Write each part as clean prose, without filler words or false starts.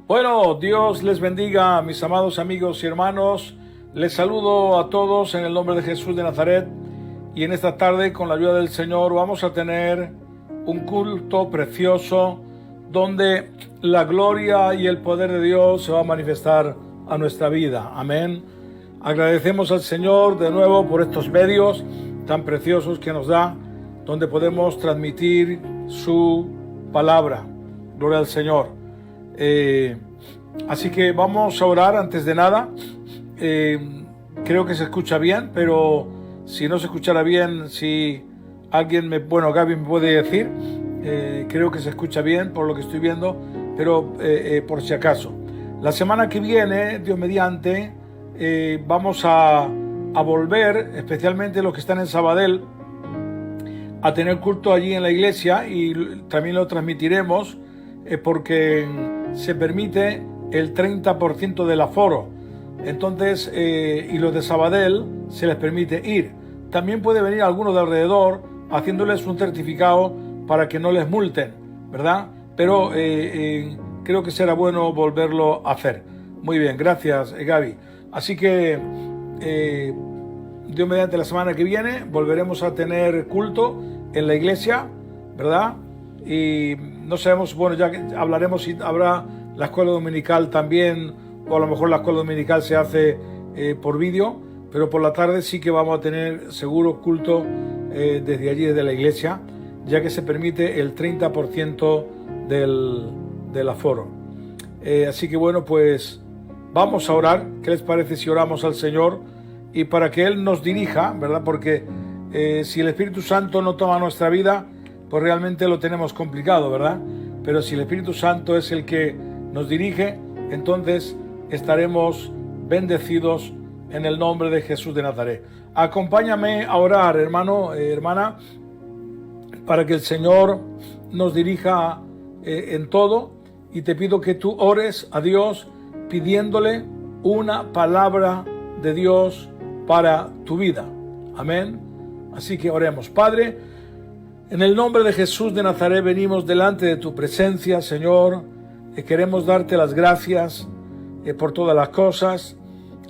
Bueno, Dios les bendiga, mis amados amigos y hermanos. Les saludo a todos en el nombre de Jesús de Nazaret. Y en esta tarde, con la ayuda del Señor, vamos a tener un culto precioso donde la gloria y el poder de Dios se va a manifestar a nuestra vida. Amén. Agradecemos al Señor de nuevo por estos medios tan preciosos que nos da, donde podemos transmitir su palabra. Gloria al Señor. Así que vamos a orar antes de nada. Creo que se escucha bien, pero si no se escuchara bien, si alguien Gaby me puede decir, creo que se escucha bien por lo que estoy viendo, pero por si acaso. La semana que viene, Dios mediante, vamos a volver, especialmente los que están en Sabadell, a tener culto allí en la iglesia, y también lo transmitiremos porque se permite el 30% del aforo. Entonces, y los de Sabadell se les permite ir. También puede venir algunos de alrededor haciéndoles un certificado para que no les multen, ¿verdad? Pero creo que será bueno volverlo a hacer. Muy bien, gracias, Gaby. Así que Dios mediante, la semana que viene volveremos a tener culto en la iglesia, ¿verdad? Y no sabemos, ya que hablaremos si habrá la escuela dominical también, o a lo mejor la escuela dominical se hace por vídeo, pero por la tarde sí que vamos a tener seguro culto desde allí, desde la iglesia, ya que se permite el 30% del aforo. Así que pues vamos a orar. ¿Qué les parece si oramos al Señor? Y para que Él nos dirija, ¿verdad? Porque si el Espíritu Santo no toma nuestra vida, pues realmente lo tenemos complicado, ¿verdad? Pero si el Espíritu Santo es el que nos dirige, entonces estaremos bendecidos en el nombre de Jesús de Nazaret. Acompáñame a orar, hermano, hermana, para que el Señor nos dirija en todo, y te pido que tú ores a Dios pidiéndole una palabra de Dios para tu vida. Amén. Así que oremos. Padre, en el nombre de Jesús de Nazaret venimos delante de tu presencia, Señor. Queremos darte las gracias por todas las cosas.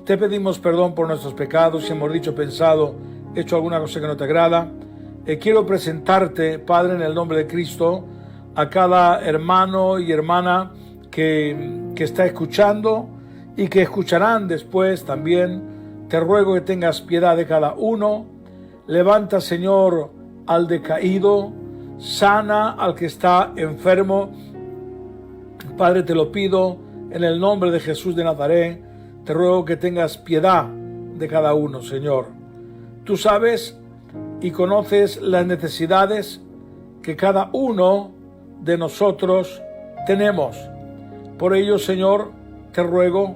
Te pedimos perdón por nuestros pecados, si hemos dicho, pensado, hecho alguna cosa que no te agrada. Quiero presentarte, Padre, en el nombre de Cristo, a cada hermano y hermana que está escuchando y que escucharán después también. Te ruego que tengas piedad de cada uno. Levanta, Señor, al decaído, sana al que está enfermo. Padre, te lo pido en el nombre de Jesús de Nazaret. Te ruego que tengas piedad de cada uno, Señor. Tú sabes y conoces las necesidades que cada uno de nosotros tenemos. Por ello, Señor, te ruego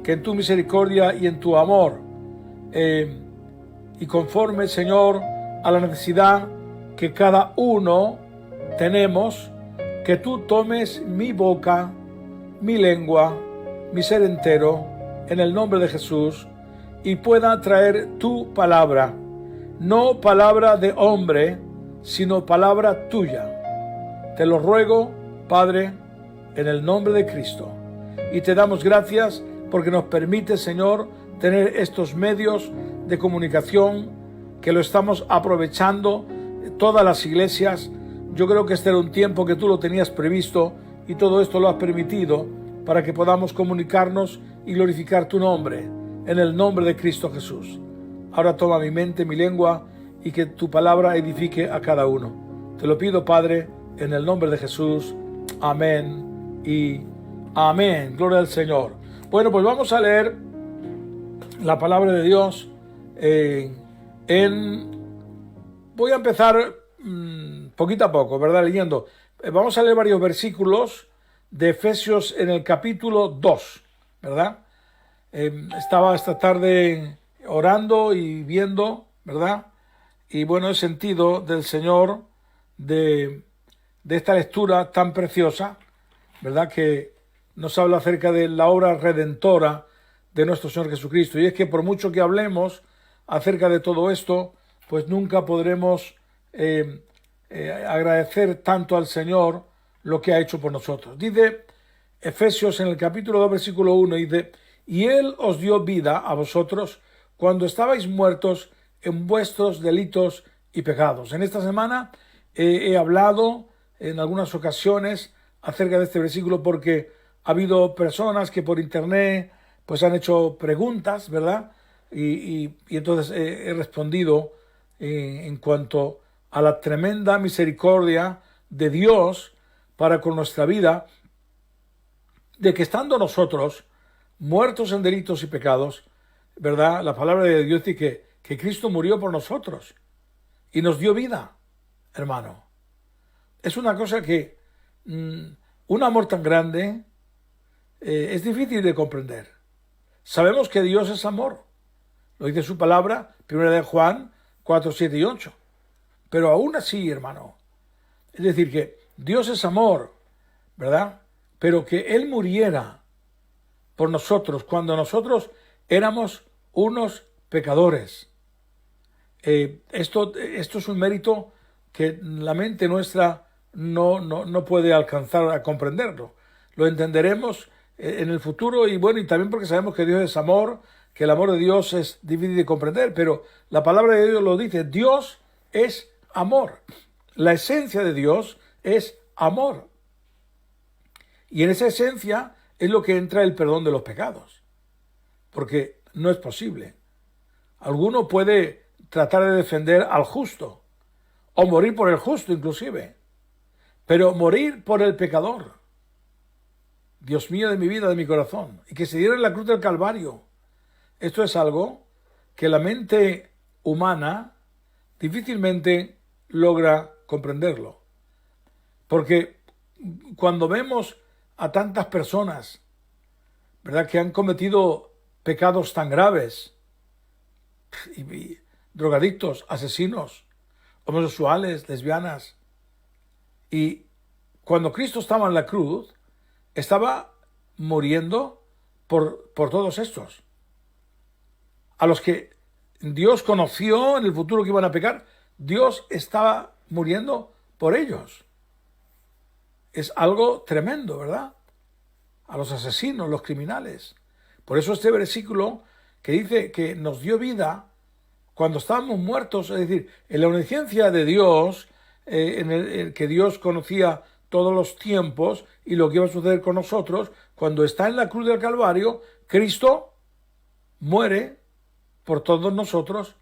que en tu misericordia y en tu amor, y conforme, Señor, a la necesidad que cada uno tenemos, que tú tomes mi boca, mi lengua, mi ser entero, en el nombre de Jesús, y pueda traer tu palabra, no palabra de hombre, sino palabra tuya. Te lo ruego, Padre, en el nombre de Cristo. Y te damos gracias porque nos permite, Señor, tener estos medios de comunicación, que lo estamos aprovechando todas las iglesias. Yo creo que este era un tiempo que tú lo tenías previsto, y todo esto lo has permitido para que podamos comunicarnos y glorificar tu nombre, en el nombre de Cristo Jesús. Ahora toma mi mente, mi lengua, y que tu palabra edifique a cada uno. Te lo pido, Padre, en el nombre de Jesús. Amén y amén. Gloria al Señor. Pues vamos a leer la palabra de Dios. Voy a empezar poquito a poco, ¿verdad? Leyendo. Vamos a leer varios versículos de Efesios en el capítulo 2, ¿verdad? Estaba esta tarde orando y viendo, ¿verdad? Y he sentido del Señor de esta lectura tan preciosa, ¿verdad? Que nos habla acerca de la obra redentora de nuestro Señor Jesucristo. Y es que por mucho que hablemos acerca de todo esto, pues nunca podremos agradecer tanto al Señor lo que ha hecho por nosotros. Dice Efesios en el capítulo 2, versículo 1 dice: y Él os dio vida a vosotros cuando estabais muertos en vuestros delitos y pecados. En esta semana he hablado en algunas ocasiones acerca de este versículo porque ha habido personas que por internet pues han hecho preguntas, ¿verdad? Y entonces he respondido en cuanto a la tremenda misericordia de Dios para con nuestra vida, de que estando nosotros muertos en delitos y pecados, ¿verdad? La palabra de Dios dice que Cristo murió por nosotros y nos dio vida, hermano. Es una cosa que un amor tan grande es difícil de comprender. Sabemos que Dios es amor. Lo dice su palabra, 1 de Juan 4, 7 y 8. Pero aún así, hermano, es decir, que Dios es amor, ¿verdad? Pero que Él muriera por nosotros cuando nosotros éramos unos pecadores. Esto es un mérito que la mente nuestra no puede alcanzar a comprenderlo. Lo entenderemos en el futuro y bueno, y también porque sabemos que Dios es amor, que el amor de Dios es difícil de comprender, pero la palabra de Dios lo dice: Dios es amor. La esencia de Dios es amor. Y en esa esencia es lo que entra el perdón de los pecados. Porque no es posible. Alguno puede tratar de defender al justo, o morir por el justo inclusive, pero morir por el pecador, Dios mío de mi vida, de mi corazón, y que se diera en la cruz del Calvario, esto es algo que la mente humana difícilmente logra comprenderlo. Porque cuando vemos a tantas personas, ¿verdad?, que han cometido pecados tan graves, y drogadictos, asesinos, homosexuales, lesbianas, y cuando Cristo estaba en la cruz, estaba muriendo por todos estos, a los que Dios conoció en el futuro que iban a pecar. Dios estaba muriendo por ellos. Es algo tremendo, ¿verdad? A los asesinos, los criminales. Por eso este versículo que dice que nos dio vida cuando estábamos muertos, es decir, en la omnisciencia de Dios, en el que Dios conocía todos los tiempos y lo que iba a suceder con nosotros, cuando está en la cruz del Calvario, Cristo muere por todos nosotros,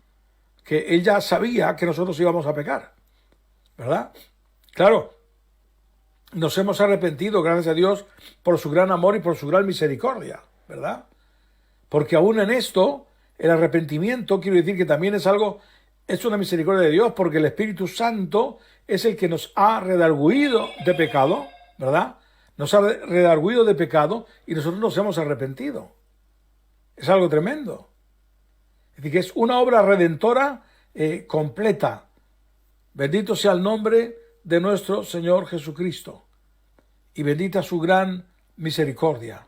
que Él ya sabía que nosotros íbamos a pecar, ¿verdad? Claro, nos hemos arrepentido, gracias a Dios, por su gran amor y por su gran misericordia, ¿verdad? Porque aún en esto, el arrepentimiento, quiero decir que también es una misericordia de Dios, porque el Espíritu Santo es el que nos ha redarguido de pecado, ¿verdad? Nos ha redarguido de pecado y nosotros nos hemos arrepentido. Es algo tremendo. Es decir, que es una obra redentora completa. Bendito sea el nombre de nuestro Señor Jesucristo y bendita su gran misericordia.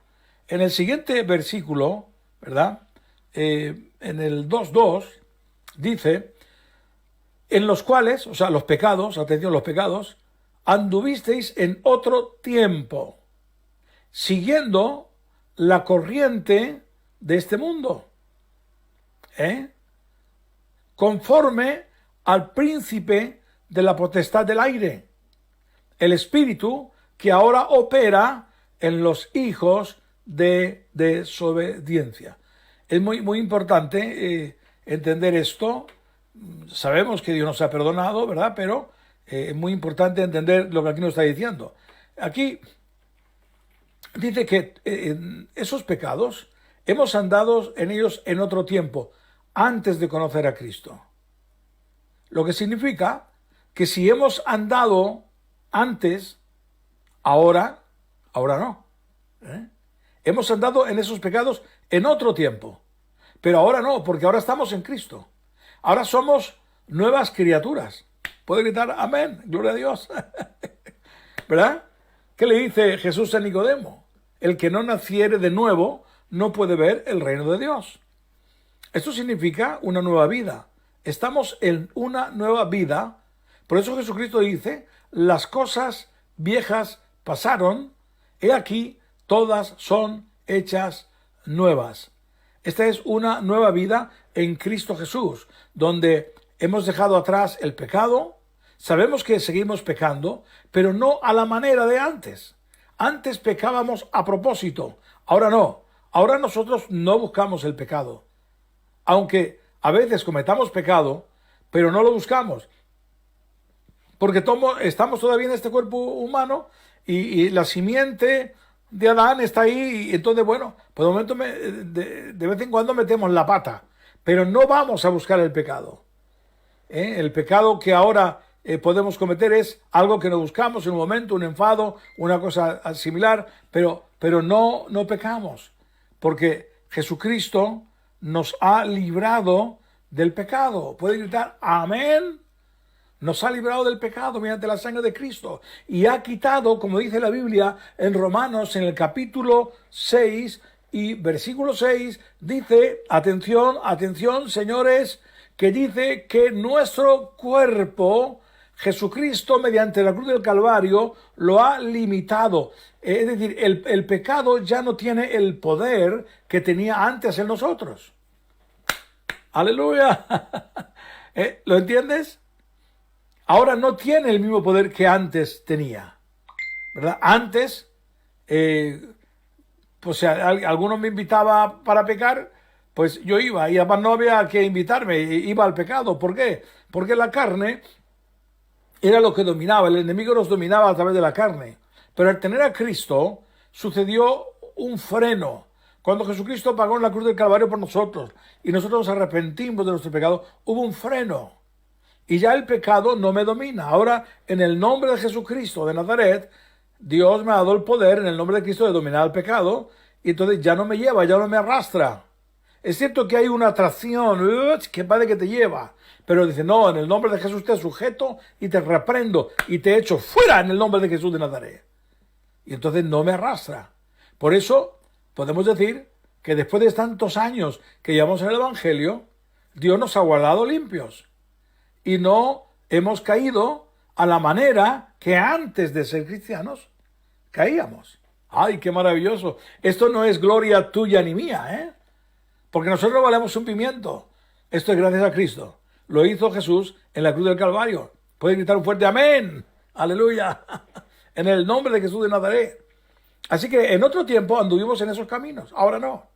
En el siguiente versículo, ¿verdad?, en el 2:2 dice: en los cuales, o sea, los pecados, atención, los pecados, anduvisteis en otro tiempo, siguiendo la corriente de este mundo, conforme al príncipe de la potestad del aire, el espíritu que ahora opera en los hijos de desobediencia. Es muy importante entender esto. Sabemos que Dios nos ha perdonado, ¿verdad? Pero es muy importante entender lo que aquí nos está diciendo. Aquí dice que esos pecados hemos andado en ellos en otro tiempo, antes de conocer a Cristo. Lo que significa que si hemos andado antes, ahora no. Hemos andado en esos pecados en otro tiempo, pero ahora no, porque ahora estamos en Cristo. Ahora somos nuevas criaturas. ¿Puede gritar amén? Gloria a Dios. ¿Verdad? ¿Qué le dice Jesús a Nicodemo? El que no naciere de nuevo no puede ver el reino de Dios. Esto significa una nueva vida. Estamos en una nueva vida. Por eso Jesucristo dice: las cosas viejas pasaron, he aquí, todas son hechas nuevas. Esta es una nueva vida en Cristo Jesús, donde hemos dejado atrás el pecado. Sabemos que seguimos pecando, pero no a la manera de antes. Antes pecábamos a propósito, ahora no. Ahora nosotros no buscamos el pecado. Aunque a veces cometamos pecado, pero no lo buscamos. Porque estamos todavía en este cuerpo humano y la simiente de Adán está ahí, y entonces, bueno, por el momento de vez en cuando metemos la pata, pero no vamos a buscar el pecado. El pecado que ahora podemos cometer es algo que no buscamos en un momento, un enfado, una cosa similar, pero no pecamos, porque Jesucristo nos ha librado del pecado. ¿Puede gritar amén? Nos ha librado del pecado mediante la sangre de Cristo y ha quitado, como dice la Biblia en Romanos, en el capítulo 6 y versículo 6, dice, atención, atención, señores, que dice que nuestro cuerpo, Jesucristo, mediante la cruz del Calvario, lo ha limitado. Es decir, el pecado ya no tiene el poder que tenía antes en nosotros. ¡Aleluya! ¿Lo entiendes? Ahora no tiene el mismo poder que antes tenía, ¿verdad? Antes, pues si alguno me invitaba para pecar, pues yo iba, y además no había que invitarme, iba al pecado. ¿Por qué? Porque la carne era lo que dominaba, el enemigo nos dominaba a través de la carne. Pero al tener a Cristo, sucedió un freno. Cuando Jesucristo pagó en la cruz del Calvario por nosotros, y nosotros nos arrepentimos de nuestro pecado, hubo un freno. Y ya el pecado no me domina. Ahora, en el nombre de Jesucristo de Nazaret, Dios me ha dado el poder, en el nombre de Cristo, de dominar el pecado, y entonces ya no me lleva, ya no me arrastra. Es cierto que hay una atracción, que padre que te lleva, pero dice, no, en el nombre de Jesús te sujeto y te reprendo y te echo fuera en el nombre de Jesús de Nazaret. Y entonces no me arrastra. Por eso podemos decir que después de tantos años que llevamos en el Evangelio, Dios nos ha guardado limpios. Y no hemos caído a la manera que antes de ser cristianos caíamos. ¡Ay, qué maravilloso! Esto no es gloria tuya ni mía, porque nosotros no valemos un pimiento. Esto es gracias a Cristo. Lo hizo Jesús en la cruz del Calvario. Puede gritar un fuerte amén. ¡Aleluya! En el nombre de Jesús de Nazaret. Así que en otro tiempo anduvimos en esos caminos. Ahora no.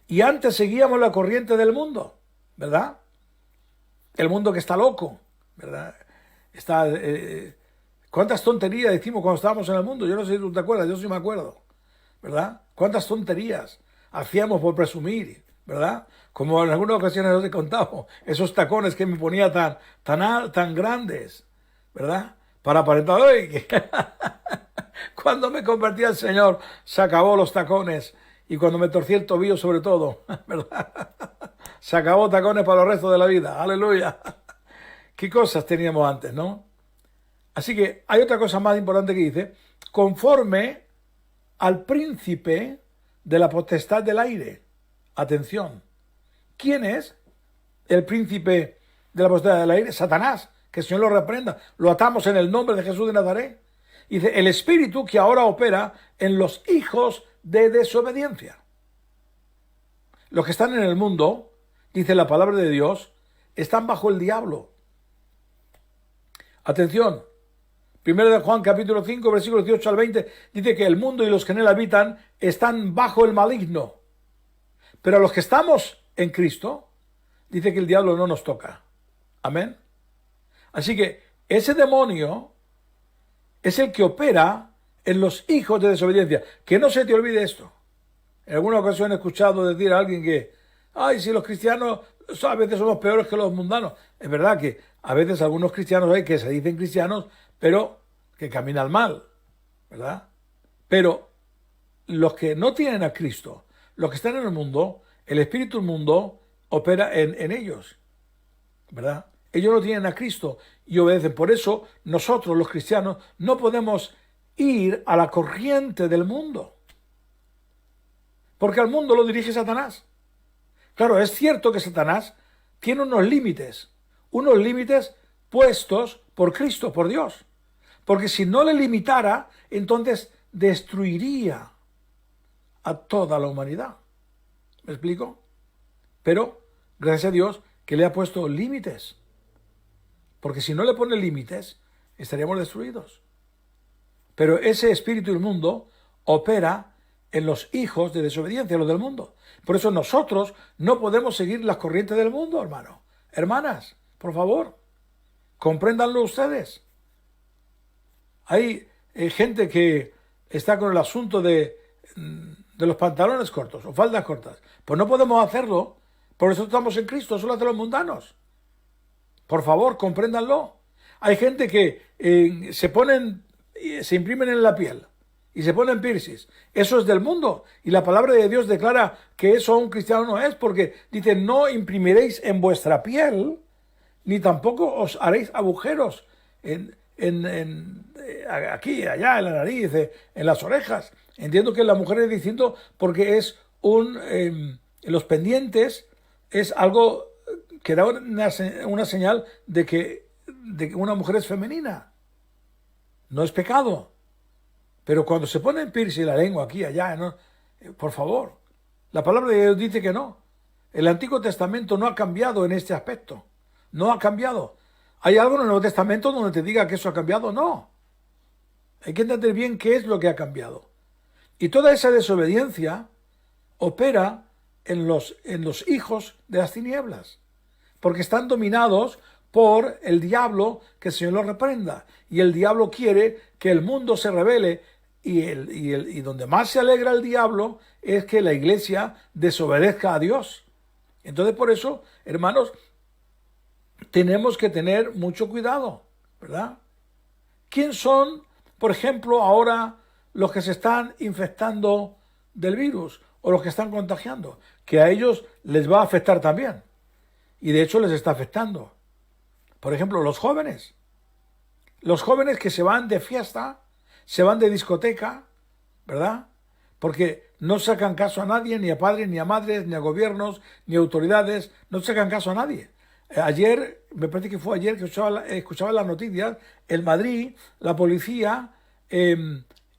Y antes seguíamos la corriente del mundo, ¿verdad? El mundo que está loco, ¿verdad? ¿Cuántas tonterías decimos cuando estábamos en el mundo? Yo no sé si tú te acuerdas, yo sí me acuerdo, ¿verdad? ¿Cuántas tonterías hacíamos por presumir, ¿verdad? Como en algunas ocasiones os he contado, esos tacones que me ponía tan grandes, ¿verdad? Para aparentar, ¡ay! Cuando me convertí al Señor, se acabó los tacones. Y cuando me torcí el tobillo, sobre todo, ¿verdad? Se acabó tacones para el resto de la vida. ¡Aleluya! ¿Qué cosas teníamos antes, no? Así que hay otra cosa más importante que dice, conforme al príncipe de la potestad del aire. Atención. ¿Quién es el príncipe de la potestad del aire? Satanás. Que el Señor lo reprenda. Lo atamos en el nombre de Jesús de Nazaret. Dice, el espíritu que ahora opera en los hijos de desobediencia. Los que están en el mundo, dice la palabra de Dios, están bajo el diablo. Atención. 1 de Juan capítulo 5, versículos 18 al 20, dice que el mundo y los que en él habitan están bajo el maligno. Pero a los que estamos en Cristo, dice que el diablo no nos toca. Amén. Así que ese demonio es el que opera en los hijos de desobediencia. Que no se te olvide esto. En alguna ocasión he escuchado decir a alguien que, ay, si los cristianos a veces somos peores que los mundanos. Es verdad que a veces algunos cristianos hay que se dicen cristianos, pero que caminan mal, ¿verdad? Pero los que no tienen a Cristo, los que están en el mundo, el espíritu del mundo opera en ellos, ¿verdad? Ellos no tienen a Cristo y obedecen. Por eso nosotros, los cristianos, no podemos ir a la corriente del mundo. Porque al mundo lo dirige Satanás. Claro, es cierto que Satanás tiene unos límites puestos por Cristo, por Dios. Porque si no le limitara, entonces destruiría a toda la humanidad. ¿Me explico? Pero, gracias a Dios, que le ha puesto límites. Porque si no le pone límites, estaríamos destruidos. Pero ese espíritu inmundo opera en los hijos de desobediencia, los del mundo. Por eso nosotros no podemos seguir las corrientes del mundo, hermano. Hermanas, por favor, compréndanlo ustedes. Hay gente que está con el asunto de los pantalones cortos o faldas cortas. Pues no podemos hacerlo, por eso estamos en Cristo, eso lo hacen los mundanos. Por favor, compréndanlo. Hay gente que se imprimen en la piel y se ponen piercings. Eso es del mundo. Y la palabra de Dios declara que eso a un cristiano no es, porque dice, no imprimiréis en vuestra piel, ni tampoco os haréis agujeros aquí, allá, en la nariz, en las orejas. Entiendo que la mujer es distinto porque es en los pendientes es algo que da una señal de que una mujer es femenina. No es pecado. Pero cuando se pone en piercing la lengua aquí, allá, ¿no? Por favor, la palabra de Dios dice que no. El Antiguo Testamento no ha cambiado en este aspecto. No ha cambiado. ¿Hay algo en el Nuevo Testamento donde te diga que eso ha cambiado? No. Hay que entender bien qué es lo que ha cambiado. Y toda esa desobediencia opera en los hijos de las tinieblas, porque están dominados por el diablo, que el Señor lo reprenda. Y el diablo quiere que el mundo se rebele, y donde más se alegra el diablo es que la iglesia desobedezca a Dios. Entonces, por eso, hermanos, tenemos que tener mucho cuidado, ¿verdad? ¿Quién son, por ejemplo, ahora los que se están infectando del virus o los que están contagiando? Que a ellos les va a afectar también. Y de hecho les está afectando. Por ejemplo, los jóvenes. Los jóvenes que se van de fiesta, se van de discoteca, ¿verdad? Porque no sacan caso a nadie, ni a padres, ni a madres, ni a gobiernos, ni a autoridades. No sacan caso a nadie. Ayer, me parece que fue ayer que escuchaba las noticias, en Madrid la policía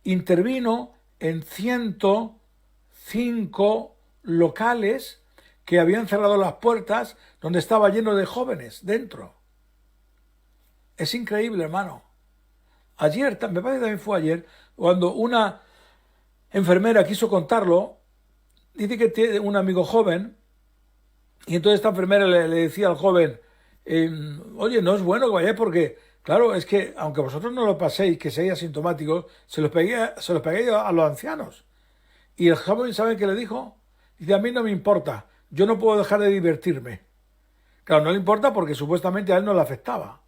intervino en 105 locales que habían cerrado las puertas, donde estaba lleno de jóvenes dentro. Es increíble, hermano. Ayer, me parece que también fue ayer, cuando una enfermera quiso contarlo, dice que tiene un amigo joven, y entonces esta enfermera le decía al joven, oye, no es bueno que vayáis porque, claro, es que aunque vosotros no lo paséis, que seáis asintomáticos, se los peguéis a los ancianos. Y el joven, ¿saben qué le dijo? Dice, a mí no me importa, yo no puedo dejar de divertirme. Claro, no le importa porque supuestamente a él no le afectaba.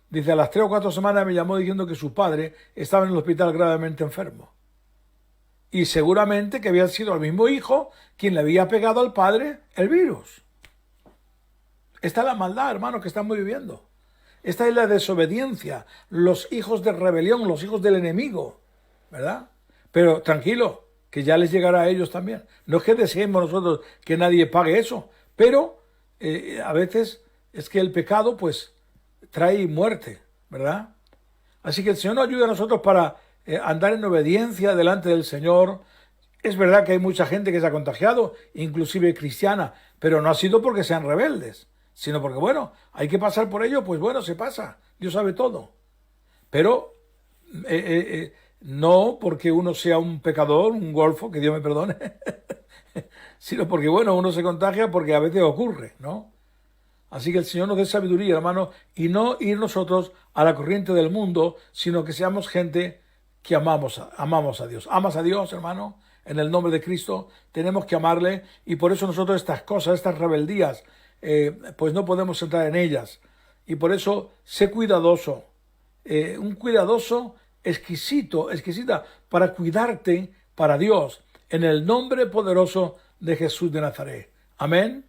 Dice, a las 3 o 4 semanas me llamó diciendo que su padre estaba en el hospital gravemente enfermo. Y seguramente que había sido el mismo hijo quien le había pegado al padre el virus. Esta es la maldad, hermanos, que estamos viviendo. Esta es la desobediencia, los hijos de rebelión, los hijos del enemigo, ¿verdad? Pero tranquilo, que ya les llegará a ellos también. No es que deseemos nosotros que nadie pague eso, pero a veces es que el pecado pues trae muerte, ¿verdad? Así que el Señor nos ayuda a nosotros para andar en obediencia delante del Señor. Es verdad que hay mucha gente que se ha contagiado, inclusive cristiana, pero no ha sido porque sean rebeldes, sino porque, bueno, hay que pasar por ello, pues bueno, se pasa, Dios sabe todo. Pero no porque uno sea un pecador, un golfo, que Dios me perdone, sino porque, bueno, uno se contagia porque a veces ocurre, ¿no? Así que el Señor nos dé sabiduría, hermano, y no ir nosotros a la corriente del mundo, sino que seamos gente que amamos a Dios. ¿Amas a Dios, hermano? En el nombre de Cristo tenemos que amarle, y por eso nosotros estas cosas, estas rebeldías, pues no podemos entrar en ellas. Y por eso, sé cuidadoso, un cuidadoso exquisita para cuidarte para Dios, en el nombre poderoso de Jesús de Nazaret. Amén.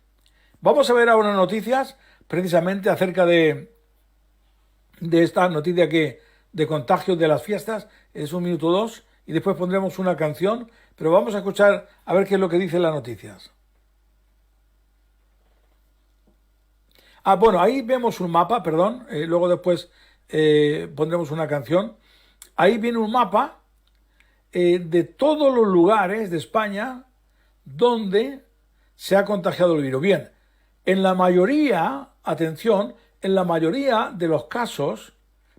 Vamos a ver ahora noticias precisamente acerca de esta noticia de contagio de las fiestas. Es 1 minuto 2 y después pondremos una canción, pero vamos a escuchar a ver qué es lo que dicen las noticias. Bueno, ahí vemos un mapa, perdón, luego después pondremos una canción. Ahí viene un mapa de todos los lugares de España donde se ha contagiado el virus. Bien, en la mayoría, atención, en la mayoría de los casos,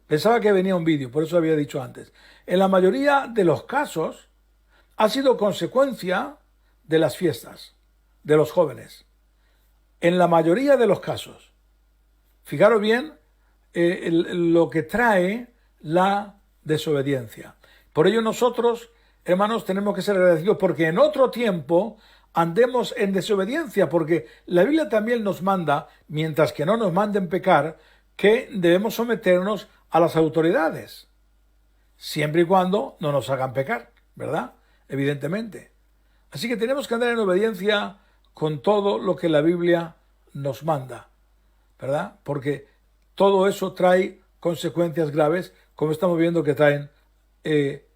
pensaba que venía un vídeo, por eso había dicho antes, en la mayoría de los casos ha sido consecuencia de las fiestas, de los jóvenes. En la mayoría de los casos. Fijaros bien lo que trae la desobediencia. Por ello nosotros, hermanos, tenemos que ser agradecidos porque en otro tiempo andemos en desobediencia, porque la Biblia también nos manda, mientras que no nos manden pecar, que debemos someternos a las autoridades, siempre y cuando no nos hagan pecar, ¿verdad? Evidentemente. Así que tenemos que andar en obediencia con todo lo que la Biblia nos manda, ¿verdad? Porque todo eso trae consecuencias graves, como estamos viendo que traen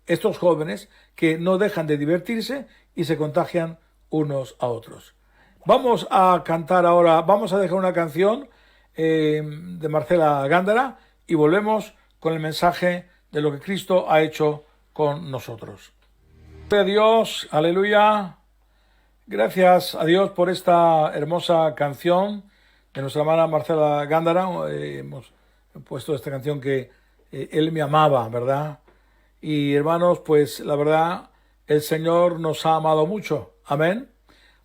estos jóvenes que no dejan de divertirse y se contagian unos a otros. Vamos a cantar ahora, vamos a dejar una canción de Marcela Gándara y volvemos con el mensaje de lo que Cristo ha hecho con nosotros. Gloria a Dios, aleluya. Gracias a Dios por esta hermosa canción de nuestra hermana Marcela Gándara. Hemos puesto esta canción que Él me amaba, ¿verdad? Y hermanos, pues la verdad, el Señor nos ha amado mucho. Amén.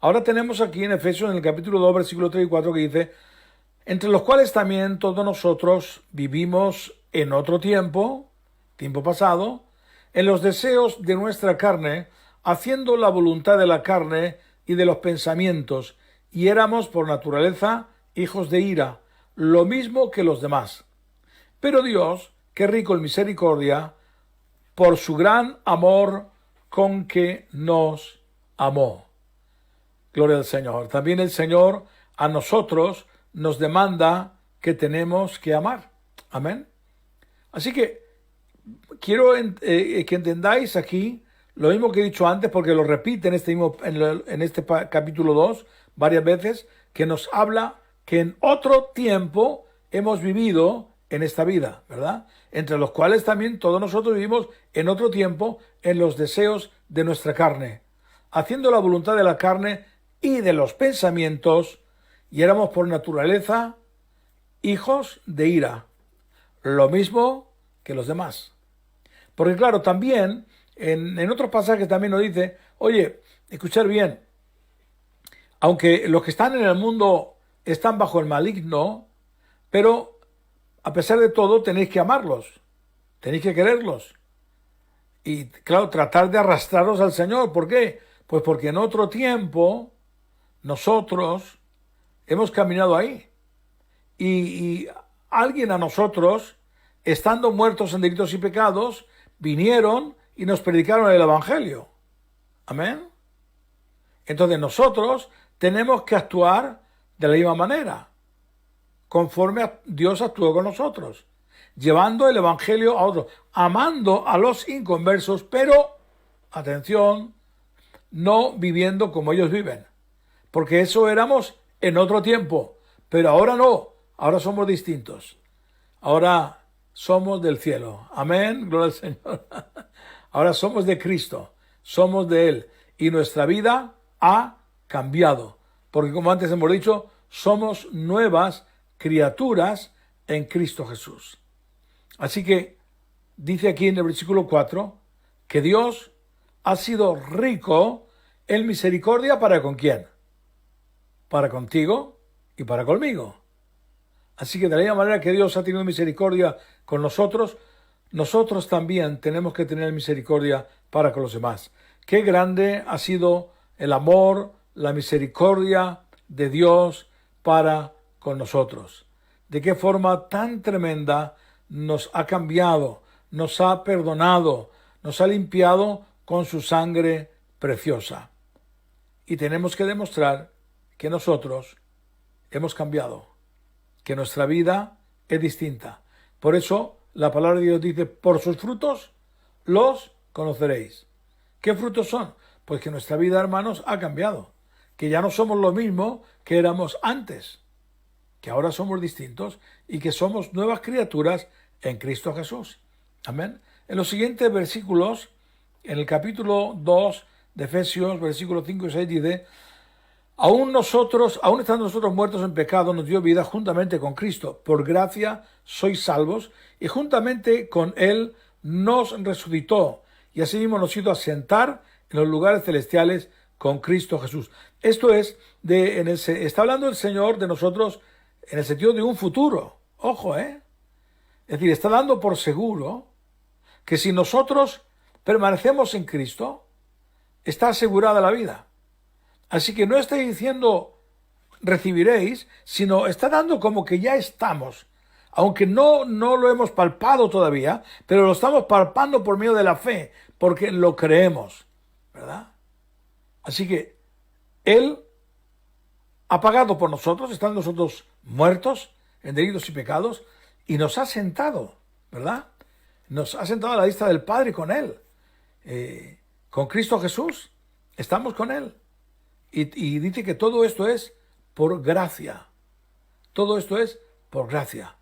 Ahora tenemos aquí en Efesios, en el capítulo 2, versículo 3 y 4, que dice: entre los cuales también todos nosotros vivimos en otro tiempo pasado, en los deseos de nuestra carne, haciendo la voluntad de la carne y de los pensamientos, y éramos por naturaleza hijos de ira, lo mismo que los demás. Pero Dios, que es rico en misericordia, por su gran amor con que nos amó. Gloria al Señor. También el Señor a nosotros nos demanda que tenemos que amar. Amén. Así que quiero que entendáis aquí lo mismo que he dicho antes, porque lo repite en este capítulo 2 varias veces, que nos habla que en otro tiempo hemos vivido en esta vida, ¿verdad? Entre los cuales también todos nosotros vivimos en otro tiempo en los deseos de nuestra carne, haciendo la voluntad de la carne y de los pensamientos, y éramos por naturaleza hijos de ira, lo mismo que los demás. Porque claro, también en otros pasajes también nos dice, oye, escuchar bien, aunque los que están en el mundo están bajo el maligno, pero a pesar de todo tenéis que amarlos, tenéis que quererlos. Y claro, tratar de arrastrarlos al Señor. ¿Por qué? Pues porque en otro tiempo nosotros hemos caminado ahí. Y alguien a nosotros, estando muertos en delitos y pecados, vinieron y nos predicaron el Evangelio. Amén. Entonces nosotros tenemos que actuar de la misma manera, conforme a Dios actuó con nosotros, llevando el Evangelio a otros, amando a los inconversos, pero, atención, no viviendo como ellos viven, porque eso éramos en otro tiempo, pero ahora no, ahora somos distintos, ahora somos del cielo, amén, gloria al Señor, ahora somos de Cristo, somos de Él, y nuestra vida ha cambiado, porque como antes hemos dicho, somos nuevas criaturas en Cristo Jesús. Así que dice aquí en el versículo 4 que Dios ha sido rico en misericordia para con quién, para contigo y para conmigo. Así que de la misma manera que Dios ha tenido misericordia con nosotros, nosotros también tenemos que tener misericordia para con los demás. Qué grande ha sido el amor, la misericordia de Dios para con nosotros. De qué forma tan tremenda nos ha cambiado, nos ha perdonado, nos ha limpiado con su sangre preciosa. Y tenemos que demostrar que nosotros hemos cambiado, que nuestra vida es distinta. Por eso la palabra de Dios dice, por sus frutos los conoceréis. ¿Qué frutos son? Pues que nuestra vida, hermanos, ha cambiado, que ya no somos lo mismo que éramos antes, que ahora somos distintos y que somos nuevas criaturas en Cristo Jesús. Amén. En los siguientes versículos En el capítulo 2 de Efesios, versículos 5 y 6 dice: aún nosotros, aún estando nosotros muertos en pecado, nos dio vida juntamente con Cristo. Por gracia sois salvos, y juntamente con Él nos resucitó, y asimismo nos hizo asentar en los lugares celestiales con Cristo Jesús. Esto es, está hablando el Señor de nosotros en el sentido de un futuro. Ojo, Es decir, está dando por seguro que si nosotros permanecemos en Cristo, está asegurada la vida. Así que no está diciendo recibiréis, sino está dando como que ya estamos. Aunque no lo hemos palpado todavía, pero lo estamos palpando por medio de la fe, porque lo creemos, ¿verdad? Así que Él ha pagado por nosotros, estando nosotros muertos en delitos y pecados, y nos ha sentado, ¿verdad? Nos ha sentado a la diestra del Padre con Él. Con Cristo Jesús, estamos con Él. Y dice que todo esto es por gracia. Todo esto es por gracia.